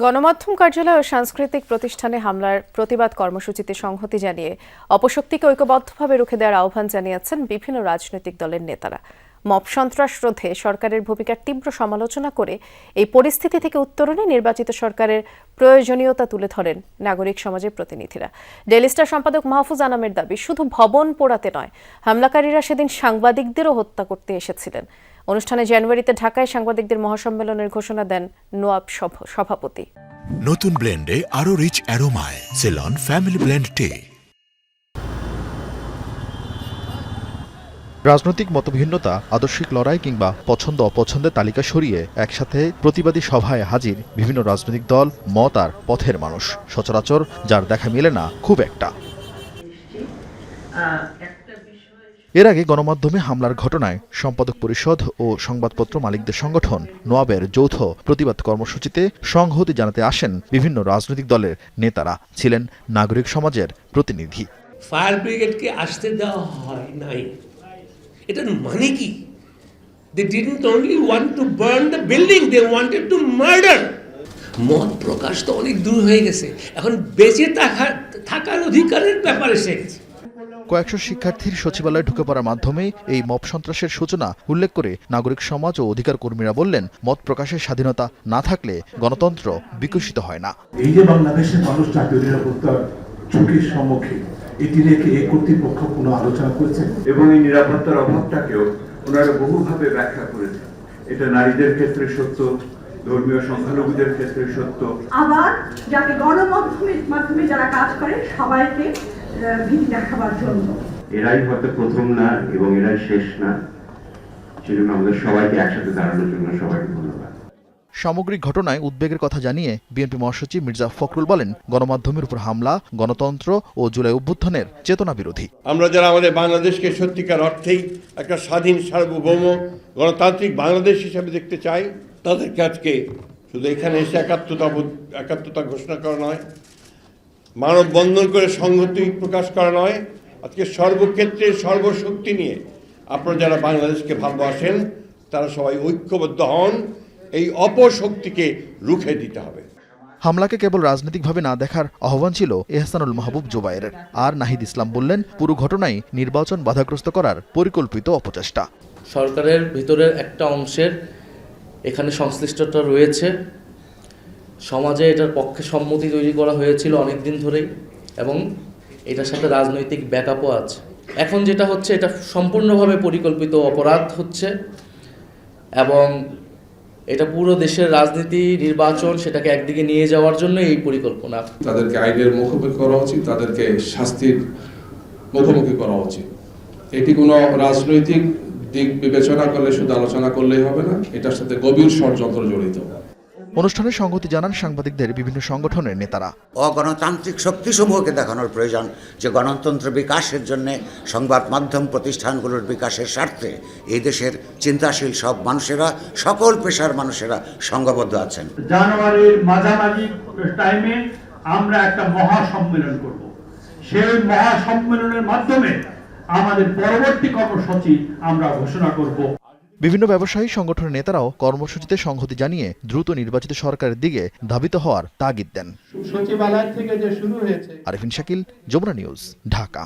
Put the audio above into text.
গণমাধ্যম কার্যালয় ও সাংস্কৃতিক প্রতিষ্ঠানে হামলার প্রতিবাদ কর্মসূচিতে সংহতি জানিয়ে অপশক্তিকে ঐক্যবদ্ধভাবে রুখে দেওয়ার আহ্বান জানিয়েছেন বিভিন্ন রাজনৈতিক দলের নেতারা। মব সন্ত্রাস রোধে সরকারের ভূমিকার তীব্র সমালোচনা করে এই পরিস্থিতি থেকে উত্তরণে নির্বাচিত সরকারের প্রয়োজনীয়তা তুলে ধরেন নাগরিক সমাজের প্রতিনিধিরা। ডেইলি স্টার সম্পাদক মাহফুজ আনামের দাবি, শুধু ভবন পোড়াতে নয়, হামলাকারীরা সেদিন সাংবাদিকদেরও হত্যা করতে এসেছিলেন। অনুষ্ঠানে জানুয়ারিতে ঢাকায় সাংবাদিকদের মহাসম্মেলনের ঘোষণা দেন নোয়াব সভাপতি। নতুন ব্লেন্ডে আরো রিচ অ্যারোমায় সেলন ফ্যামিলি ব্লেন্ড টে। রাজনৈতিক মতভিন্নতা, আদর্শিক লড়াই কিংবা পছন্দ অপছন্দের তালিকা সরিয়ে একসাথে প্রতিবাদী সভায় হাজির বিভিন্ন রাজনৈতিক দল, মত আর পথের মানুষ। সচরাচর যার দেখা মেলে না খুব একটা। এর আগে গণমাধ্যমে হামলার ঘটনায় সম্পাদক পরিষদ ও সংবাদপত্র মালিকদের সংগঠন নোয়াবের যৌথ প্রতিবাদ কর্মসূচিতে সংহতি জানাতে আসেন বিভিন্ন রাজনৈতিক দলের নেতারা, ছিলেন নাগরিক সমাজের প্রতিনিধি। ফায়ার ব্রিগেডকে আসতে দেওয়া হয় নাই, এটার মানে কি? They didn't only want to burn the building, they wanted to murder. মত প্রকাশ তো অনেক দূর হয়ে গেছে, এখন বেঁচে থাকার অধিকারের ব্যাপারে এসে গেছে। কয়েকশো শিক্ষার্থীর সচিবালয়ে ঢুকে পড়ার মাধ্যমে এই মব সন্ত্রাসের সূচনা উল্লেখ করে নাগরিক সমাজ ও অধিকার কর্মীরা বললেন, মত প্রকাশের স্বাধীনতা না থাকলে গণতন্ত্র বিকশিত হয় না। এই যে বাংলাদেশের মানুষ জাতীয় নিরাপত্তার ঝুঁকির সম্মুখীন, এটি রেখে এই কর্তৃপক্ষ কোনো আলোচনা করেছেন এবং এই নিরাপত্তার অভাবটাকেও ওনারা বহুভাবে ব্যাখ্যা করেছেন। এটা নারীদের ক্ষেত্রে সত্য, ধর্মীয় সংখ্যালঘুদের ক্ষেত্রে সত্য। আবার যাতে গণমাধ্যমের মাধ্যমে যারা কাজ করে সবাইকে ভীতি দেখাবার জন্য। এরাই হয়তো প্রথম না এবং এরাই শেষ না, সেজন্য আমাদের সবাইকে একসাথে দাঁড়ানোর জন্য সবাইকে ধন্যবাদ। সামগ্রিক ঘটনায় উদ্বেগের কথা জানিয়ে বিএনপি মহাসচিব মির্জা ফখরুল বলেন, গণমাধ্যমের উপর হামলা গণতন্ত্র ও জুলাই অভ্যুত্থানের চেতনা বিরোধী। আমরা যারা আমাদের বাংলাদেশকে সত্যিকার অর্থেই একটা স্বাধীন, সার্বভৌম, গণতান্ত্রিক বাংলাদেশ হিসেবে দেখতে চাই, তাদেরকে আজকে শুধু এখানে এসে একাত্মতা ঘোষণা করা নয়, মানববন্ধন করে সংহতি প্রকাশ করা নয়, আজকে সর্বক্ষেত্রে সর্বশক্তি নিয়ে আপনারা যারা বাংলাদেশকে ভালোবাসেন তারা সবাই ঐক্যবদ্ধ হন। এই অপশক্তিকে রুখে দিতে হবে। হামলাকে কেবল রাজনৈতিকভাবে না দেখার আহ্বান ছিল এহসানুল মাহবুব জুবায়েরের। আর নাহিদ ইসলাম বললেন, পুরো ঘটনাই নির্বাচন বাধাগ্রস্ত করার পরিকল্পিত অপচেষ্টা। সরকারের ভিতরের একটা অংশের এখানে সংশ্লিষ্টতা রয়েছে, সমাজে এটার পক্ষে সম্মতি তৈরি করা হয়েছিল অনেক দিন ধরেই, এবং এটার সাথে রাজনৈতিক ব্যাকআপও আছে। এখন যেটা হচ্ছে, এটা সম্পূর্ণভাবে পরিকল্পিত অপরাধ হচ্ছে, এবং এটা পুরো দেশের রাজনীতি, নির্বাচন, সেটাকে একদিকে নিয়ে যাওয়ার জন্য এই পরিকল্পনা। তাদেরকে আইনের মুখোমুখি করা উচিত, তাদেরকে শাস্তির মুখোমুখি করা উচিত। এটি কোনো রাজনৈতিক দিক বিবেচনা করলে শুধু আলোচনা করলেই হবে না, এটার সাথে গভীর ষড়যন্ত্র জড়িত। অনুষ্ঠানে সংগতি জানান সাংবাদিকদের বিভিন্ন সংগঠনের নেতারা। অগণতান্ত্রিক শক্তিসমূহকে দেখানোর প্রয়োজন যে গণতন্ত্র বিকাশের জন্য সংবাদ মাধ্যম প্রতিষ্ঠানগুলোর বিকাশের স্বার্থে এই দেশের চিন্তাশীল সব মানুষেরা, সকল পেশার মানুষেরা সংঘবদ্ধ আছেন। জানুয়ারির মাঝামাঝি টাইমে আমরা একটা মহাসম্মেলন করব। সেই মহাসম্মেলনের মাধ্যমে আমাদের পরবর্তী কর্মসূচি আমরা ঘোষণা করব। বিভিন্ন ব্যবসায়ী সংগঠনের নেতারাও কর্মসূচিতে সংহতি জানিয়ে দ্রুত নির্বাচিত সরকারের দিকে ধাবিত হওয়ার তাগিদ দেন। সচিবালয় থেকে যে শুরু হয়েছে। আরিফিন শাকিল, যমুনা নিউজ, ঢাকা।